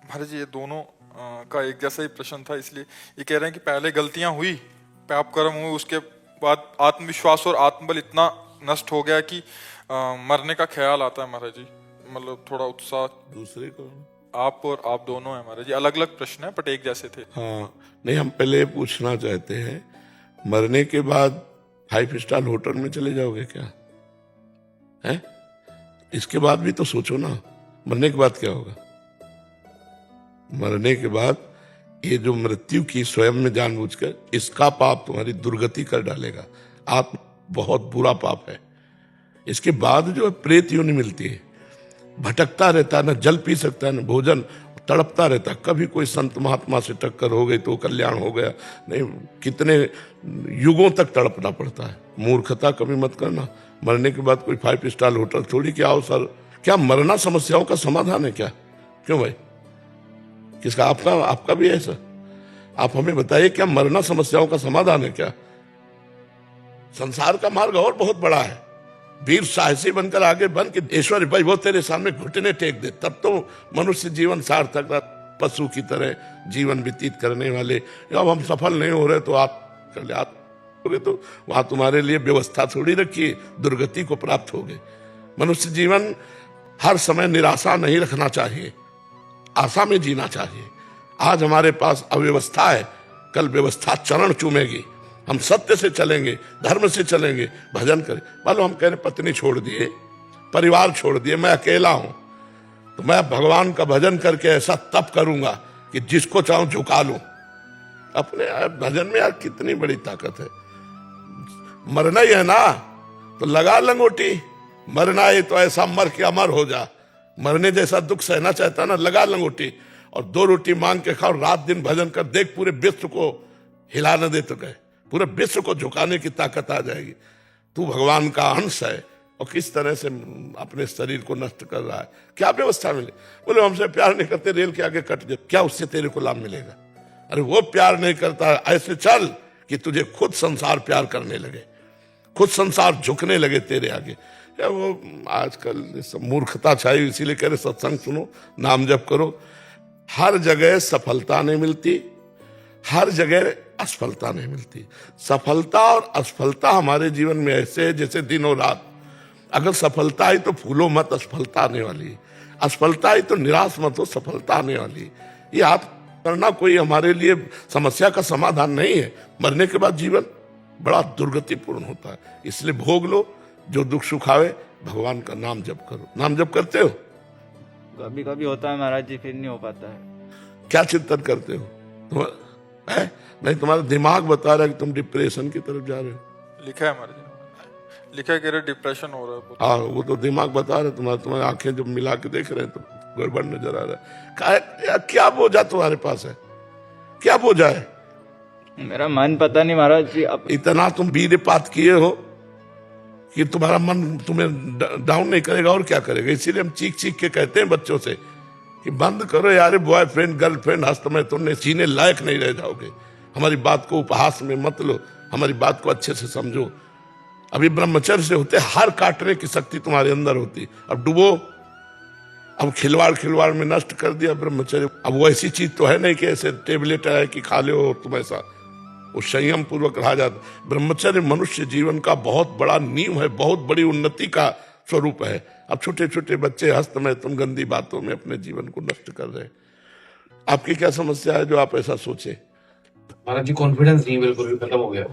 महाराज जी, ये दोनों का एक जैसा ही प्रश्न था, इसलिए ये कह रहे हैं कि पहले गलतियां हुई, पाप कर्म हुए, उसके बाद आत्मविश्वास और आत्मबल इतना नष्ट हो गया कि मरने का ख्याल आता है महाराज जी। मतलब थोड़ा उत्साह। दूसरे को आप और आप दोनों हैं महाराज जी, अलग अलग प्रश्न है बट एक जैसे थे। हाँ, नहीं, हम पहले पूछना चाहते हैं, मरने के बाद 5 स्टार होटल में चले जाओगे क्या? है, इसके बाद भी तो सोचो ना, मरने के बाद क्या होगा? मरने के बाद ये जो मृत्यु की स्वयं में जानबूझकर, इसका पाप तुम्हारी दुर्गति कर डालेगा। आप बहुत बुरा पाप है। इसके बाद जो प्रेत योनि मिलती है, भटकता रहता है, न जल पी सकता है न भोजन, तड़पता रहता है। कभी कोई संत महात्मा से टक्कर हो गई तो कल्याण हो गया, नहीं कितने युगों तक तड़पना पड़ता है। मूर्खता कभी मत करना। मरने के बाद कोई 5 स्टार होटल थोड़ी कि आओ सर। क्या मरना समस्याओं का समाधान है क्या? क्यों भाई, किसका? आपका भी है सर? आप हमें बताइए, क्या मरना समस्याओं का समाधान है क्या? संसार का मार्ग और बहुत बड़ा है। वीर साहसी बनकर आगे बन के ईश्वर भाई वो तेरे सामने घुटने टेक दे, तब तो मनुष्य जीवन सार्थक। पशु की तरह जीवन व्यतीत करने वाले, अब हम सफल नहीं हो रहे तो आप कल्याण, तो वहां तुम्हारे लिए व्यवस्था थोड़ी रखी, दुर्गति को प्राप्त हो गए। मनुष्य जीवन हर समय निराशा नहीं रखना चाहिए, आशा में जीना चाहिए। आज हमारे पास अव्यवस्था है, कल व्यवस्था चरण चूमेगी। हम सत्य से चलेंगे, धर्म से चलेंगे, भजन करें। मान लो हम कह रहे पत्नी छोड़ दिए, परिवार छोड़ दिए, मैं अकेला हूं, तो मैं भगवान का भजन करके ऐसा तप करूंगा कि जिसको चाहूं झुका लूं। अपने भजन में यार कितनी बड़ी ताकत है। मरना ही है ना, तो लगा लंगोटी। मरना है तो ऐसा मर के अमर हो जा। मरने जैसा दुख सहना चाहता ना, लगा लंगोटी और 2 रोटी मांग के खाओ, रात दिन भजन कर, देख पूरे विश्व को हिला न दे तो कहे, पूरे विश्व को झुकाने की ताकत आ जाएगी। तू भगवान का अंश है और किस तरह से अपने शरीर को नष्ट कर रहा है। क्या व्यवस्था मिले? बोले हमसे प्यार नहीं करते, रेल के आगे कट जाए, क्या उससे तेरे को लाभ मिलेगा? अरे वो प्यार नहीं करता, ऐसे चल कि तुझे खुद संसार प्यार करने लगे, खुद संसार झुकने लगे तेरे आगे। क्या वो आजकल सब मूर्खता छाई, इसीलिए कह रहे सत्संग सुनो, नाम जप करो। हर जगह सफलता नहीं मिलती, हर जगह असफलता नहीं मिलती। सफलता और असफलता हमारे जीवन में ऐसे है जैसे दिन और रात। अगर सफलता आई तो फूलो मत, असफलता आने वाली। असफलता आई तो निराश मत हो, सफलता आने वाली। ये आप करना कोई हमारे लिए समस्या का समाधान नहीं है। मरने के बाद जीवन बड़ा दुर्गतिपूर्ण होता है, इसलिए भोग लो जो दुख सुख आवे, भगवान का नाम जप करो। नाम जप करते हो? कभी कभी होता है महाराज जी, फिर नहीं हो पाता है। क्या चिंतन करते हो तुम? है नहीं, तुम्हारा दिमाग बता रहा है कि तुम डिप्रेशन की तरफ जा रहे हो। लिखा है महाराज जी, लिखा है कि डिप्रेशन हो रहा है। हाँ, वो तो दिमाग बता रहा है। तुम्हारी आंखें जब मिला के देख रहे हैं तो गड़बड़ नजर आ रहा है। क्या बोझा तुम्हारे पास है? क्या बोझा है? मेरा मन पता नहीं महाराज जी। अब इतना तुम वीरपात किए हो कि तुम्हारा मन तुम्हें डाउन नहीं करेगा और क्या करेगा। इसीलिए हम चीख चीख के कहते हैं बच्चों से कि बंद करो यार, बॉयफ्रेंड गर्लफ्रेंड हस्त में तुमने सीने लायक नहीं रह जाओगे। हमारी बात को उपहास में मत लो, हमारी बात को अच्छे से समझो। अभी ब्रह्मचर्य से होते हर काटने की शक्ति तुम्हारे अंदर होती। अब डूबो, अब खिलवाड़ में नष्ट कर दिया ब्रह्मचर्य। अब वो ऐसी चीज तो है नहीं कि ऐसे टेबलेट है कि खा लो और तुम ऐसा, वो संयम पूर्वक रहा जाता। ब्रह्मचर्य मनुष्य जीवन का बहुत बड़ा नींव है, बहुत बड़ी उन्नति का स्वरूप है। अब छोटे छोटे बच्चे हस्त में तुम गंदी बातों में अपने जीवन को नष्ट कर रहे हैं। आपकी क्या समस्या है जो आप ऐसा सोचे? महाराज जी कॉन्फिडेंस नहीं, बिल्कुल भी खत्म हो गया।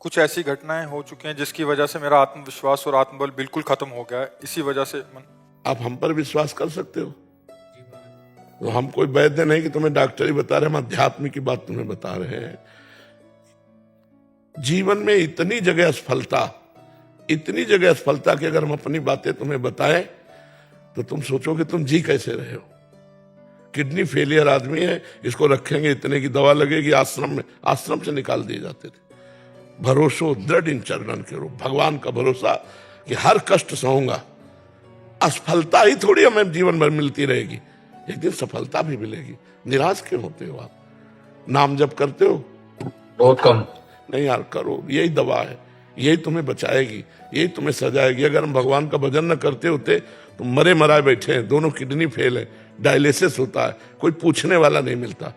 कुछ ऐसी घटनाएं हो चुकी हैं जिसकी वजह से मेरा आत्मविश्वास और आत्मबल बिल्कुल खत्म हो गया है। इसी वजह से आप हम पर विश्वास कर सकते हो? तो हम कोई वैद्य नहीं कि तुम्हें डॉक्टर ही बता रहे, हम अध्यात्म की बात तुम्हें बता रहे हैं। जीवन में इतनी जगह असफलता कि अगर हम अपनी बातें तुम्हें बताएं तो तुम सोचोगे तुम जी कैसे रहे हो। किडनी फेलियर आदमी है, इसको रखेंगे, इतने की दवा लगेगी, आश्रम से निकाल दिए जाते थे। भरोसो दृढ़ इन चरणन के रूप, भगवान का भरोसा कि हर कष्ट सहूंगा। असफलता ही थोड़ी हमें जीवन भर मिलती रहेगी, एक दिन सफलता भी मिलेगी। निराश क्यों होते हो आप? नाम जप करते हो? बहुत कम। नहीं यार, करो, यही दवा है। यही तुम्हें बचाएगी, यही तुम्हें सजाएगी। अगर हम भगवान का भजन न करते होते तो मरे मराए बैठे हैं, दोनों किडनी फेल है, डायलिसिस होता है, कोई पूछने वाला नहीं मिलता।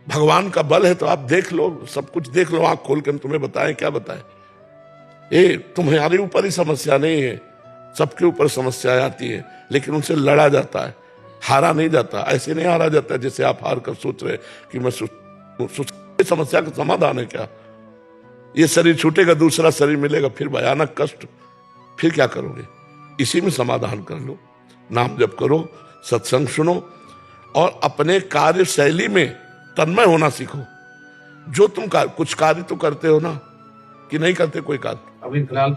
भगवान का बल है तो आप देख लो, सब कुछ देख लो, आंख खोल कर तुम्हें बताएं, क्या बताएं। ये तुम्हारे ऊपर ही समस्या नहीं है, सबके ऊपर समस्या आती है, लेकिन उनसे लड़ा जाता है, हारा नहीं जाता। ऐसे नहीं हारा जाता जैसे आप हार कर सोच रहे कि मैं समस्या का समाधान है क्या। ये शरीर छूटेगा, दूसरा शरीर मिलेगा, फिर भयानक कष्ट, फिर क्या करोगे। इसी में समाधान कर लो, नाम जप करो, सत्संग सुनो और अपने कार्य शैली में तन्मय होना सीखो। जो तुम कुछ कार्य तो करते हो ना, कि नहीं करते कोई कार्य? अभी फिलहाल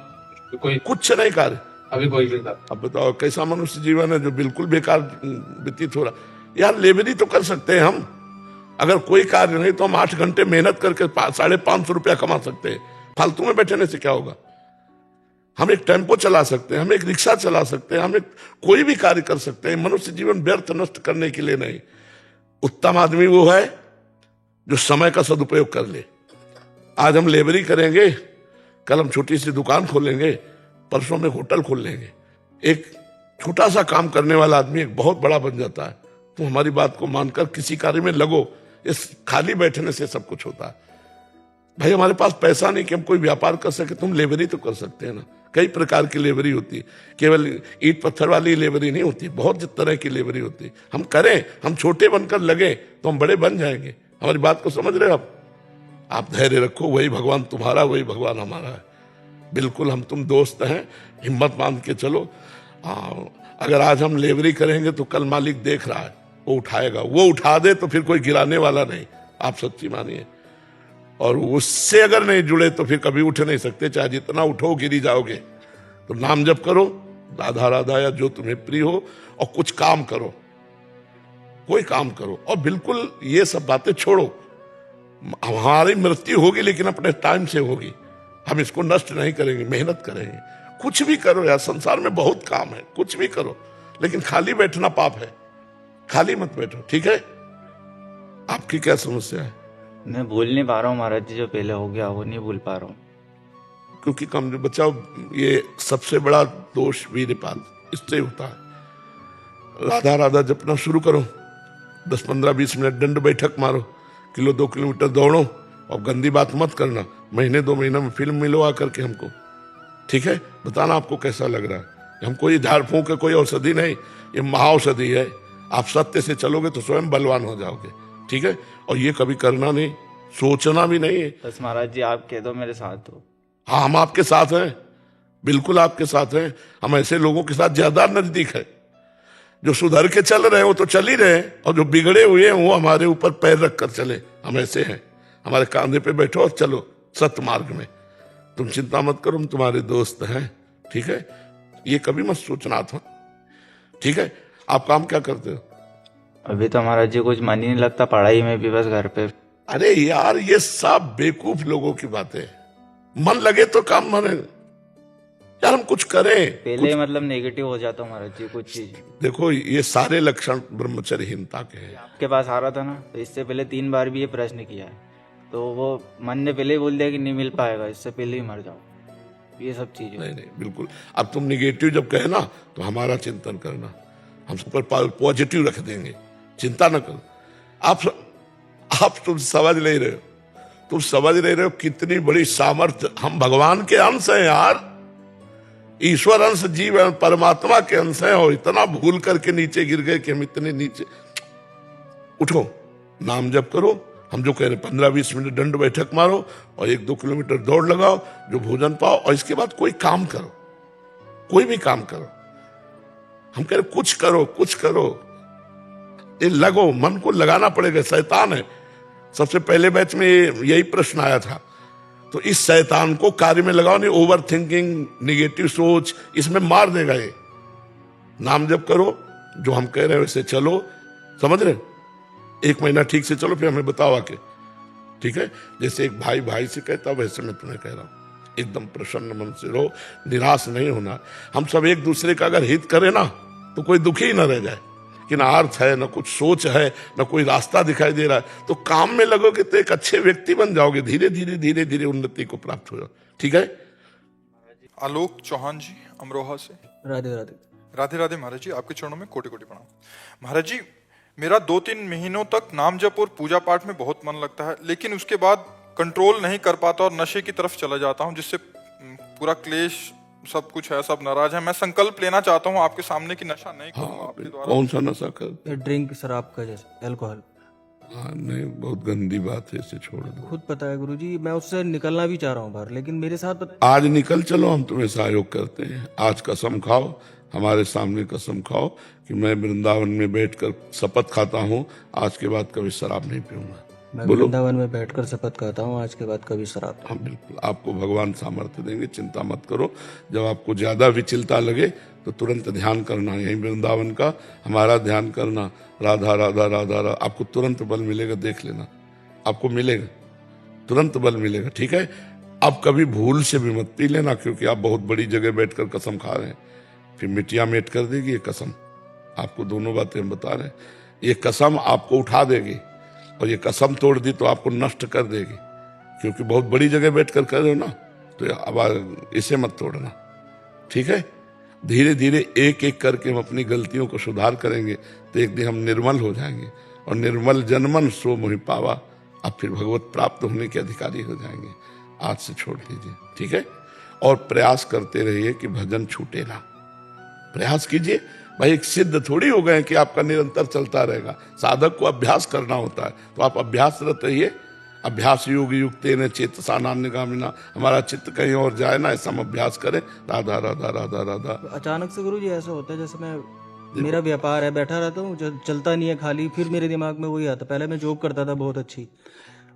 कोई कुछ नहीं कार्य, अभी कोई नहीं था। अब बताओ कैसा मनुष्य जीवन है जो बिल्कुल बेकार व्यतीत हो रहा। यार लेबरी तो कर सकते हैं हम, अगर कोई कार्य नहीं तो हम 8 घंटे मेहनत करके 550 रुपया कमा सकते हैं। फालतू में बैठने से क्या होगा। हम एक टेम्पो चला सकते हैं, हम एक रिक्शा चला सकते हैं, हम एक कोई भी कार्य कर सकते हैं। मनुष्य जीवन व्यर्थ नष्ट करने के लिए नहीं। उत्तम आदमी वो है जो समय का सदुपयोग कर ले। आज हम लेबरी करेंगे, कल हम छोटी सी दुकान खोलेंगे, परसों में होटल खोल लेंगे। एक छोटा सा काम करने वाला आदमी एक बहुत बड़ा बन जाता है। तो हमारी बात को मानकर किसी कार्य में लगो। इस खाली बैठने से सब कुछ होता है। भाई हमारे पास पैसा नहीं कि हम कोई व्यापार कर सके, तुम लेबरी तो कर सकते हैं ना। कई प्रकार की लेबरी होती है, केवल ईंट पत्थर वाली लेबरी नहीं होती, बहुत तरह की लेबरी होती है। हम करें, हम छोटे बनकर लगे तो हम बड़े बन जाएंगे। हमारी बात को समझ रहे हो आप धैर्य रखो, वही भगवान तुम्हारा, वही भगवान हमारा है। बिल्कुल हम तुम दोस्त हैं, हिम्मत बांध के चलो। अगर आज हम लेबरी करेंगे तो कल मालिक देख रहा है, वो उठाएगा। वो उठा दे तो फिर कोई गिराने वाला नहीं, आप सच्ची मानिए। और उससे अगर नहीं जुड़े तो फिर कभी उठ नहीं सकते, चाहे जितना उठो गिरी जाओगे। तो नाम जप करो, राधा राधा या जो तुम्हें प्रिय हो, और कुछ काम करो, कोई काम करो। और बिल्कुल ये सब बातें छोड़ो। हमारी मृत्यु होगी लेकिन अपने टाइम से होगी, हम इसको नष्ट नहीं करेंगे, मेहनत करेंगे। कुछ भी करो यार, संसार में बहुत काम है, कुछ भी करो, लेकिन खाली बैठना पाप है। खाली मत बैठो, ठीक है। आपकी क्या समस्या है? मैं भूल नहीं पा रहा हूँ महाराज जी, जो पहले हो गया वो नहीं भूल पा रहा हूँ। क्योंकि कम बचाओ, ये सबसे बड़ा दोष वीरपात इससे होता है। राधा राधा जपना शुरू करो, 10 15 20 मिनट दंड बैठक मारो, 1-2 किलोमीटर दौड़ो, और गंदी बात मत करना। महीने 2 महीने में फिल्म मिलो आकर के हमको, ठीक है। बताना आपको कैसा लग रहा है। हम कोई झाड़ फूंक के कोई औषधि नहीं, ये महाऔषधि है। आप सत्य से चलोगे तो स्वयं बलवान हो जाओगे, ठीक है। और ये कभी करना नहीं, सोचना भी नहीं है। बस महाराज जी आप कह दो मेरे साथ हो। हाँ, हम आपके साथ हैं, बिल्कुल आपके साथ हैं। हम ऐसे लोगों के साथ ज्यादा नजदीक है। जो सुधर के चल रहे हैं वो तो चल ही रहे हैं, और जो बिगड़े हुए हैं वो हमारे ऊपर पैर रख कर चले। हम ऐसे हैं, हमारे कांधे पे बैठो और चलो सत्य मार्ग में। तुम चिंता मत करो, हम तुम्हारे दोस्त हैं, ठीक है। ये कभी मत सोचना था, ठीक है। आप काम क्या करते हो? अभी तो महाराज जी कुछ मन ही नहीं लगता पढ़ाई में भी, बस घर पे। अरे यार, ये सब बेवकूफ लोगों की बातें। मन लगे तो काम बने यार, हम कुछ करें। पहले मतलब नेगेटिव हो जाता हूँ महाराज जी कुछ चीज। देखो, ये सारे लक्षण ब्रह्मचर्यहीनता के हैं। आपके पास आ रहा था ना, तो इससे पहले 3 बार भी ये प्रश्न किया है, तो वो मन ने पहले ही बोल दिया कि नहीं मिल पाएगा, इससे पहले ही मर जाओ। ये सब चीजें नहीं नहीं, बिल्कुल। अब तुम निगेटिव जब कहे ना तो हमारा चिंतन करना, हम सब पर पॉजिटिव रख देंगे, चिंता न करो। आप तुम समझ नहीं रहे हो, तुम समझ नहीं रहे हो कितनी बड़ी सामर्थ्य। हम भगवान के अंश हैं यार, ईश्वर अंश, जीव परमात्मा के अंश हैं, और इतना भूल करके नीचे गिर गए कि हम इतने नीचे। उठो, नाम जप करो, हम जो कह रहे 15-20 मिनट दंड बैठक मारो, और 1-2 किलोमीटर दौड़ लगाओ, जो भोजन पाओ, और इसके बाद कोई काम करो, कोई भी काम करो। हम कह रहे कुछ करो, कुछ करो, ये लगो, मन को लगाना पड़ेगा। शैतान है, सबसे पहले बैच में यही प्रश्न आया था। तो इस शैतान को कार्य में लगाओ नहीं। ओवर थिंकिंग, निगेटिव सोच, इसमें मार देगा ये। नाम जप करो, जो हम कह रहे हैं वैसे चलो, समझ रहे। 1 महीना ठीक से चलो, फिर हमें बताओ आके, ठीक है। जैसे एक भाई भाई से कहता वैसे मैं तुम्हें कह रहा हूं। एकदम प्रसन्न मन से रहो, निराश नहीं होना। हम सब एक दूसरे का अगर हित करें ना तो कोई दुखी ही ना रह जाए। कि ना अर्थ है, ना कुछ सोच है, ना कोई रास्ता दिखाई दे रहा है, तो काम में लगोगे तो एक अच्छे व्यक्ति बन जाओगे, धीरे धीरे धीरे धीरे उन्नति को प्राप्त हो जाओ। ठीक है। आलोक चौहान जी अमरोहा से। राधे राधे। राधे राधे महाराज जी, आपके चरणों में कोटि कोटि प्रणाम। महाराज जी, मेरा 2-3 महीनों तक नाम जप और पूजा पाठ में बहुत मन लगता है, लेकिन उसके बाद कंट्रोल नहीं कर पाता और नशे की तरफ चला जाता हूँ, जिससे पूरा क्लेश सब कुछ है, सब नाराज है। मैं संकल्प लेना चाहता हूँ आपके सामने कि नशा नहीं करूंगा आपके द्वारा। कौन सा नशा कर? ड्रिंक, शराब का, जैसे अल्कोहल। हाँ नहीं, बहुत गंदी बात है, इसे छोड़ दो। खुद पता है गुरुजी, मैं उससे निकलना भी चाह रहा हूँ बाहर, लेकिन मेरे साथ आज निकल चलो, हम तुम्हें सहयोग करते हैं। आज कसम खाओ, हमारे सामने कसम खाओ कि मैं वृंदावन में बैठकर शपथ खाता हूँ, आज के बाद कभी शराब नहीं पीऊंगा। मैं बोलो। वृंदावन में बैठकर शपथ खाता हूँ, आज के बाद कभी शराब। हाँ बिल्कुल, आपको भगवान सामर्थ्य देंगे, चिंता मत करो। जब आपको ज्यादा विचलता लगे तो तुरंत ध्यान करना, यही वृंदावन का हमारा ध्यान करना, राधा राधा राधा राधा, आपको तुरंत बल मिलेगा, देख लेना, आपको मिलेगा, तुरंत बल मिलेगा। ठीक है। अब कभी भूल से भी मत पी लेना, क्योंकि आप बहुत बड़ी जगह बैठकर कसम खा रहे हैं, फिर मिट्टिया मेट कर देगी ये कसम। आपको दोनों बातें हम बता रहे हैं, ये कसम आपको उठा देगी, और ये कसम तोड़ दी तो आपको नष्ट कर देगी, क्योंकि बहुत बड़ी जगह बैठकर कर रहे हो ना, तो अब इसे मत तोड़ना। ठीक है। धीरे धीरे एक एक करके हम अपनी गलतियों को सुधार करेंगे तो एक दिन हम निर्मल हो जाएंगे, और निर्मल जनमन सो मोहि पावा, अब फिर भगवत प्राप्त होने के अधिकारी हो जाएंगे। आज से छोड़ दीजिए। ठीक है। और प्रयास करते रहिए कि भजन छूटे ना, प्रयास कीजिए भाई। एक सिद्ध थोड़ी हो गए कि आपका निरंतर चलता रहेगा, साधक को अभ्यास करना होता है, तो आप अभ्यासरत रहिए। अभ्यास योग युक्त न चेतसा नान्यगामिना, हमारा चित्त कहीं और जाए ना, ऐसा हम अभ्यास करें। राधा राधा राधा राधा। अचानक से गुरुजी ऐसा होता है जैसे मैं, मेरा व्यापार है, बैठा रहता हूँ, चलता नहीं है खाली, फिर मेरे दिमाग में वही आता। पहले मैं जॉब करता था बहुत अच्छी,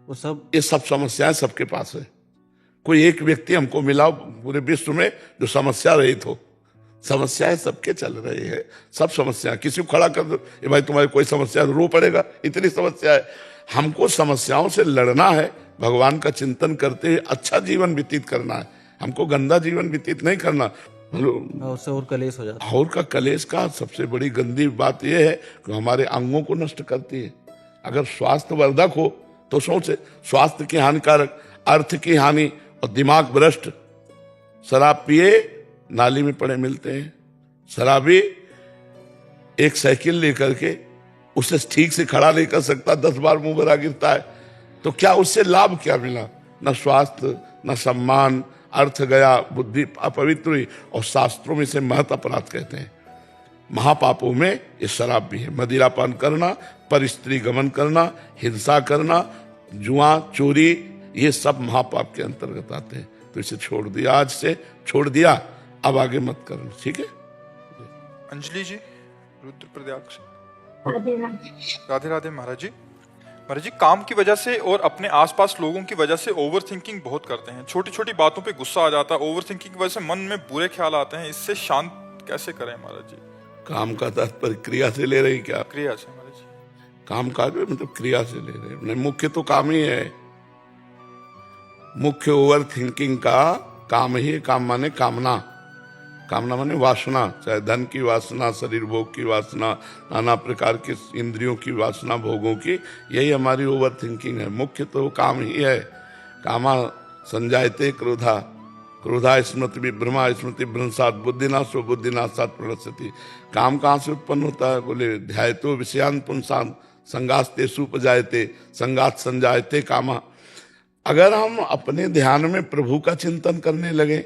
वो सब, ये सब समस्याएं सबके पास है। कोई एक व्यक्ति हमको मिला पूरे विश्व में जो समस्या रहित हो। समस्याएं सबके चल रही है, सब समस्या। किसी को खड़ा कर दो, ये भाई तुम्हारी कोई समस्या, रो पड़ेगा, इतनी समस्या है। हमको समस्याओं से लड़ना है, भगवान का चिंतन करते हुए अच्छा जीवन व्यतीत करना है, हमको गंदा जीवन व्यतीत नहीं करना। उससे और कलेश हो जाता है। और का कलेश का सबसे बड़ी गंदी बात यह है कि हमारे अंगों को नष्ट करती है। अगर स्वास्थ्य वर्धक हो तो सोचे, स्वास्थ्य की हानिकारक, अर्थ की हानि और दिमाग भ्रष्ट। शराब पिए नाली में पड़े मिलते हैं। शराबी एक साइकिल लेकर के उसे ठीक से खड़ा नहीं कर सकता, 10 बार मुंह भरा गिरता है, तो क्या उससे लाभ क्या मिला? न स्वास्थ्य, न सम्मान, अर्थ गया, बुद्धि अपवित्र हुई, और शास्त्रों में से महत अपराध कहते हैं। महापापों में ये शराब भी है। मदिरापान करना, पर स्त्री गमन करना, हिंसा करना, जुआ, चोरी, ये सब महापाप के अंतर्गत आते हैं। तो इसे छोड़ दिया, आज से छोड़ दिया, अब आगे मत करना। ठीक है। अंजलि जी रुद्रप्रयाग से। राधे राधे महाराज जी। महाराज जी, काम की वजह से और अपने आसपास लोगों की वजह से ओवर थिंकिंग बहुत करते हैं। छोटी छोटी बातों पे गुस्सा आ जाता है, ओवर थिंकिंग की वजह से मन में बुरे ख्याल आते हैं। इससे शांत कैसे करें महाराज जी? काम का तात्पर्य क्रिया से ले रही क्या? क्रिया से महाराज जी। काम काज में मतलब क्रिया से ले रहे नहीं, मुख्य तो काम ही है। मुख्य ओवर थिंकिंग का काम ही, काम माने कामना, कामना माने वासना, चाहे धन की वासना, शरीर भोग की वासना, नाना प्रकार की इंद्रियों की वासना, भोगों की, यही हमारी ओवर थिंकिंग है। मुख्य तो काम ही है। कामा संजायते क्रोधा, क्रोधा स्मृति विभ्रमा, स्मृति भ्रंशात, बुद्धिनाशो बुद्धिनाशात प्रणश्यति। काम कहाँ से उत्पन्न होता है? बोले ध्यायतो विषयान पुंसान संगास्ते सुपजायते, संगात संजायते कामा। अगर हम अपने ध्यान में प्रभु का चिंतन करने लगे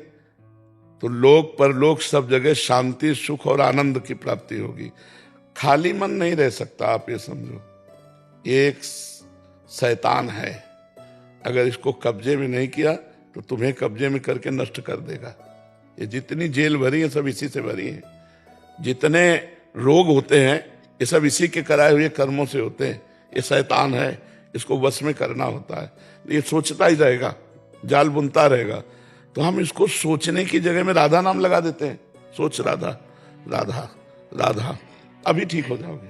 तो लोक परलोक सब जगह शांति, सुख और आनंद की प्राप्ति होगी। खाली मन नहीं रह सकता। आप ये समझो, एक शैतान है, अगर इसको कब्जे में नहीं किया तो तुम्हें कब्जे में करके नष्ट कर देगा। ये जितनी जेल भरी है सब इसी से भरी है। जितने रोग होते हैं ये सब इसी के कराए हुए कर्मों से होते हैं। ये शैतान है, इसको वश में करना होता है। ये सोचता ही रहेगा, जाल बुनता रहेगा। तो हम इसको सोचने की जगह में राधा नाम लगा देते हैं। सोच राधा राधा राधा, अभी ठीक हो जाओगे।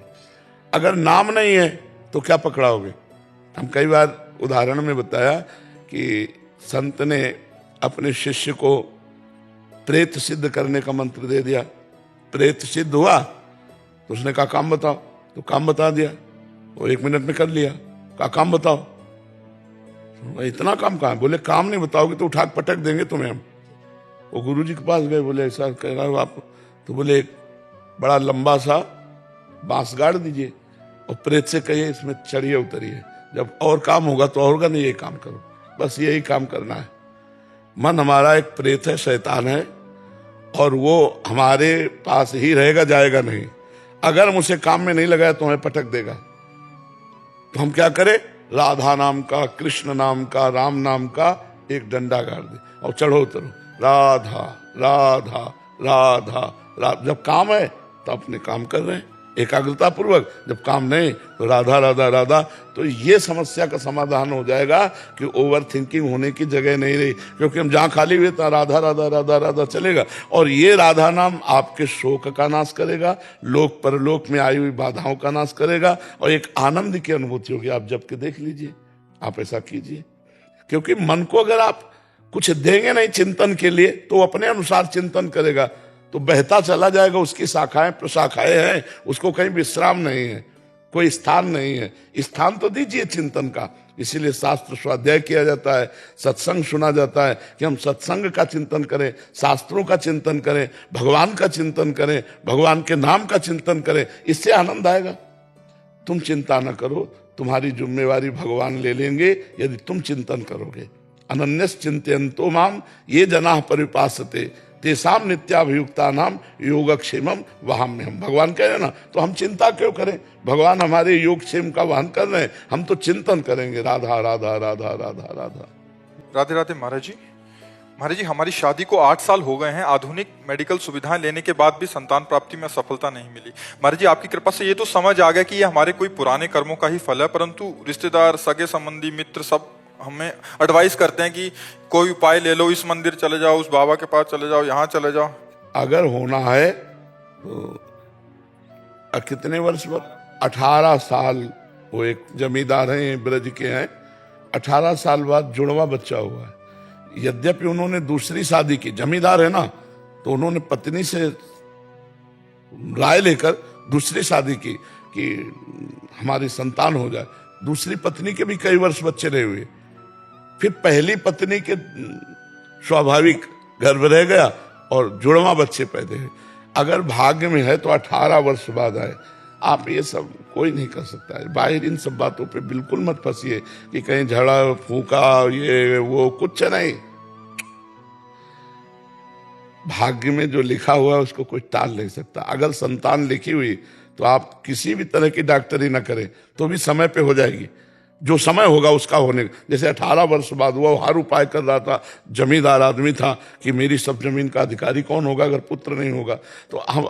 अगर नाम नहीं है तो क्या पकड़ाओगे? हम कई बार उदाहरण में बताया कि संत ने अपने शिष्य को प्रेत सिद्ध करने का मंत्र दे दिया। प्रेत सिद्ध हुआ तो उसने कहा काम बताओ, तो काम बता दिया, वो 1 मिनट में कर लिया। कहा काम बताओ, तो इतना काम कहाँ है? बोले काम नहीं बताओगे तो उठा के पटक देंगे तुम्हें हम। वो गुरुजी के पास गए, बोले ऐसा कह रहा हूँ आप, तो बोले एक बड़ा लंबा सा बांस गाड़ दीजिए और प्रेत से कहिए इसमें चढ़िए उतरिए, जब और काम होगा तो और होगा, नहीं ये काम करो, बस यही काम करना है। मन हमारा एक प्रेत है, शैतान है, और वो हमारे पास ही रहेगा, जाएगा नहीं। अगर हम उसे काम में नहीं लगाया तो हमें पटक देगा। तो हम क्या करें? राधा नाम का, कृष्ण नाम का, राम नाम का एक डंडा गाड़ दे और चढ़ो उतरो, राधा राधा राधा राधा। जब काम है तो अपने काम कर रहे हैं एकाग्रता पूर्वक, जब काम नहीं तो राधा राधा राधा। तो ये समस्या का समाधान हो जाएगा कि ओवर थिंकिंग होने की जगह नहीं रही, क्योंकि हम जहां खाली हुए तो राधा राधा राधा राधा चलेगा, और ये राधा नाम आपके शोक का नाश करेगा, लोक परलोक में आई हुई बाधाओं का नाश करेगा, और एक आनंद की अनुभूति होगी। आप जब के देख लीजिए, आप ऐसा कीजिए, क्योंकि मन को अगर आप कुछ देंगे नहीं चिंतन के लिए तो वो अपने अनुसार चिंतन करेगा, तो बहता चला जाएगा। उसकी शाखाएं प्रशाखाएं हैं, उसको कहीं विश्राम नहीं है, कोई स्थान नहीं है। स्थान तो दीजिए चिंतन का। इसीलिए शास्त्र स्वाध्याय किया जाता है, सत्संग सुना जाता है कि हम सत्संग का चिंतन करें, शास्त्रों का चिंतन करें, भगवान का चिंतन करें, भगवान के नाम का चिंतन करें। इससे आनंद आएगा। तुम चिंता न करो, तुम्हारी जिम्मेवारी भगवान ले लेंगे यदि तुम चिंतन करोगे। अनन्यस चिंतयन्तो माम ये जनाः परिपासते तेसाम नित्याभियुक्ता नाम योगक्षेमम वहाम्यहम्। भगवान कह रहे ना, तो हम चिंता क्यों करें? भगवान हमारे योगक्षेम का वहन कर रहे हैं, हम तो चिंतन करेंगे राधा राधा राधा राधा राधा। राधे राधे महाराज जी। महाराज जी, हमारी शादी को 8 साल हो गए हैं। आधुनिक मेडिकल सुविधाएं लेने के बाद भी संतान प्राप्ति में सफलता नहीं मिली। महाराज जी, आपकी कृपा से ये तो समझ आ गया कि ये हमारे कोई पुराने कर्मों का ही फल है, परंतु रिश्तेदार, सगे संबंधी, मित्र सब हमें एडवाइस करते हैं कि कोई उपाय ले लो, इस मंदिर चले जाओ, उस बाबा के पास चले जाओ, यहाँ चले जाओ। अगर होना है तो कितने वर्ष बाद? 18 साल। वो एक जमींदार हैं, ब्रज के हैं, 18 साल बाद जुड़वा बच्चा हुआ है। यद्यपि उन्होंने दूसरी शादी की, जमींदार है ना, तो उन्होंने पत्नी से राय लेकर दूसरी शादी की कि हमारी संतान हो जाए। दूसरी पत्नी के भी कई वर्ष बच्चे रहे हुए, फिर पहली पत्नी के स्वाभाविक गर्भ रह गया और जुड़वा बच्चे पैदा हुए। अगर भाग्य में है तो 18 वर्ष बाद आए। आप ये सब कोई नहीं कर सकता है। बाहर इन सब बातों पे बिल्कुल मत फंसिए कि कहीं झड़ा फूका ये वो, कुछ नहीं। भाग्य में जो लिखा हुआ है उसको कोई टाल नहीं सकता। अगर संतान लिखी हुई तो आप किसी भी तरह की डॉक्टरी ना करें तो भी समय पे हो जाएगी। जो समय होगा उसका होने, जैसे 18 वर्ष बाद हुआ, हर उपाय कर रहा था, जमींदार आदमी था कि मेरी सब जमीन का अधिकारी कौन होगा अगर पुत्र नहीं होगा। तो हम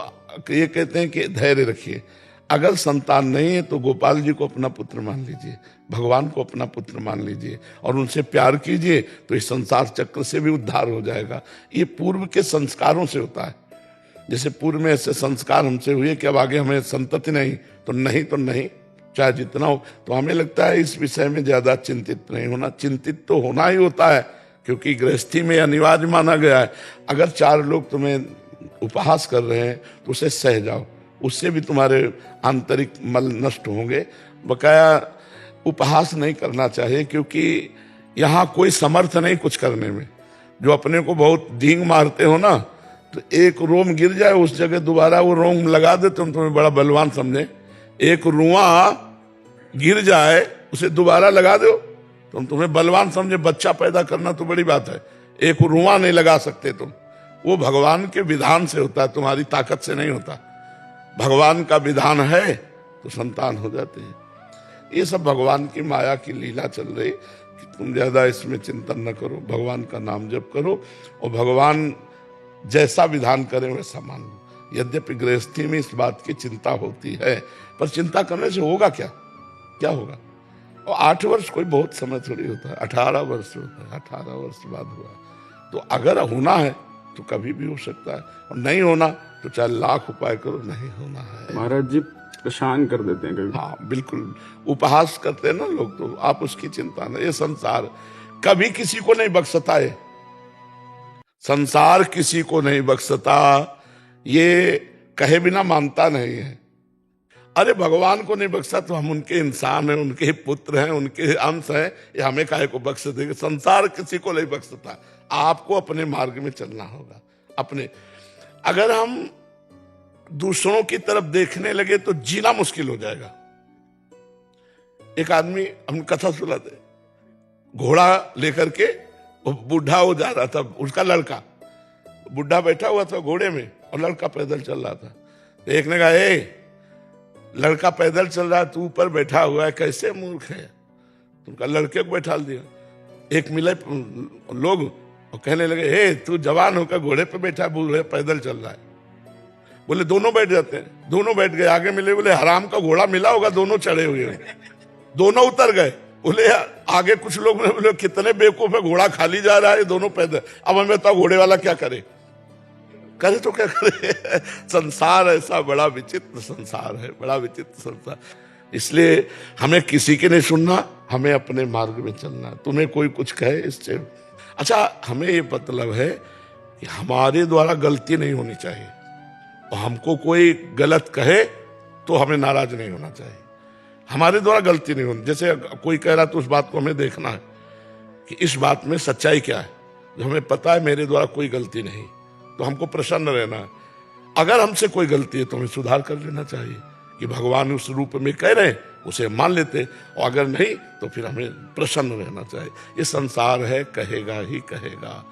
ये कहते हैं कि धैर्य रखिए। अगर संतान नहीं है तो गोपाल जी को अपना पुत्र मान लीजिए, भगवान को अपना पुत्र मान लीजिए और उनसे प्यार कीजिए, तो इस संसार चक्र से भी उद्धार हो जाएगा। ये पूर्व के संस्कारों से होता है। जैसे पूर्व में ऐसे संस्कार हमसे हुए कि अब आगे हमें संतति नहीं तो नहीं, चाहे जितना हो। तो हमें लगता है इस विषय में ज्यादा चिंतित नहीं होना। चिंतित तो होना ही होता है, क्योंकि गृहस्थी में अनिवार्य माना गया है। अगर 4 लोग तुम्हें उपहास कर रहे हैं तो उसे सह जाओ, उससे भी तुम्हारे आंतरिक मल नष्ट होंगे। बकाया उपहास नहीं करना चाहिए, क्योंकि यहाँ कोई समर्थ नहीं कुछ करने में। जो अपने को बहुत डींग मारते हो ना, तो एक रोम गिर जाए उस जगह दोबारा वो रोम लगा दे, तुम तुम्हें बड़ा बलवान समझे। एक रुआ गिर जाए उसे दोबारा लगा दो, तुम तुम्हें बलवान समझे। बच्चा पैदा करना तो बड़ी बात है, एक रुआ नहीं लगा सकते तुम। वो भगवान के विधान से होता है, तुम्हारी ताकत से नहीं होता। भगवान का विधान है तो संतान हो जाते हैं। ये सब भगवान की माया की लीला चल रही कि तुम ज्यादा इसमें चिंतन न करो, भगवान का नाम जप करो और भगवान जैसा विधान करें वैसा मान लो। यद्यपि गृहस्थी में इस बात की चिंता होती है, पर चिंता करने से होगा क्या? क्या होगा? और 8 वर्ष कोई बहुत समय थोड़ी होता है, 18 वर्ष होता है। 18 वर्ष बाद हुआ तो अगर होना है तो कभी भी हो सकता है, और नहीं होना तो चाहे लाख उपाय करो, नहीं होना है। महाराज जी परेशान कर देते हैं कभी। हाँ बिल्कुल, उपहास करते हैं ना लोग, तो आप उसकी चिंता नहीं। ये संसार कभी किसी को नहीं बख्शता है, संसार किसी को नहीं बख्शता। ये कहे बिना मानता नहीं है। अरे भगवान को नहीं बख्शा तो हम उनके इंसान हैं, उनके ही पुत्र हैं, उनके अंश हैं, ये हमें काहे को बख्श देंगे? संसार किसी को नहीं बख्शता। आपको अपने मार्ग में चलना होगा। अपने अगर हम दूसरों की तरफ देखने लगे तो जीना मुश्किल हो जाएगा। एक आदमी, हम कथा सुनाते, घोड़ा लेकर के वो बूढ़ा हो जा रहा था, उसका लड़का, बुढ़ा बैठा हुआ था घोड़े में और लड़का पैदल चल रहा था। तो एक ने कहा, ए लड़का पैदल चल रहा है, तू ऊपर बैठा हुआ है, कैसे मूर्ख है? उनका लड़के को बैठा दिया। एक मिले लोग और कहने लगे, हे तू जवान होकर घोड़े पे बैठा, बूढ़े पैदल चल रहा है। बोले दोनों बैठ जाते हैं। दोनों बैठ गए। आगे मिले, बोले हराम का घोड़ा मिला होगा, दोनों चढ़े हुए हैं। दोनों उतर गए। बोले आगे कुछ लोग बोले कितने बेवकूफ है, घोड़ा खाली जा रहा है, दोनों पैदल। अब हमें बताओ घोड़े वाला क्या करे? करे तो क्या करे? संसार ऐसा बड़ा विचित्र संसार है, बड़ा विचित्र संसार। इसलिए हमें किसी के नहीं सुनना, हमें अपने मार्ग में चलना। तुम्हें कोई कुछ कहे इससे अच्छा, हमें ये मतलब है कि हमारे द्वारा गलती नहीं होनी चाहिए, और हमको कोई गलत कहे तो हमें नाराज नहीं होना चाहिए। हमारे द्वारा गलती नहीं होनी, जैसे कोई कह रहा तो उस बात को हमें देखना है कि इस बात में सच्चाई क्या है। जो हमें पता है मेरे द्वारा कोई गलती नहीं, तो हमको प्रसन्न रहना है। अगर हमसे कोई गलती है तो हमें सुधार कर लेना चाहिए कि भगवान उस रूप में कह रहे हैं, उसे मान लेते, और अगर नहीं तो फिर हमें प्रसन्न रहना चाहिए। ये संसार है, कहेगा ही कहेगा।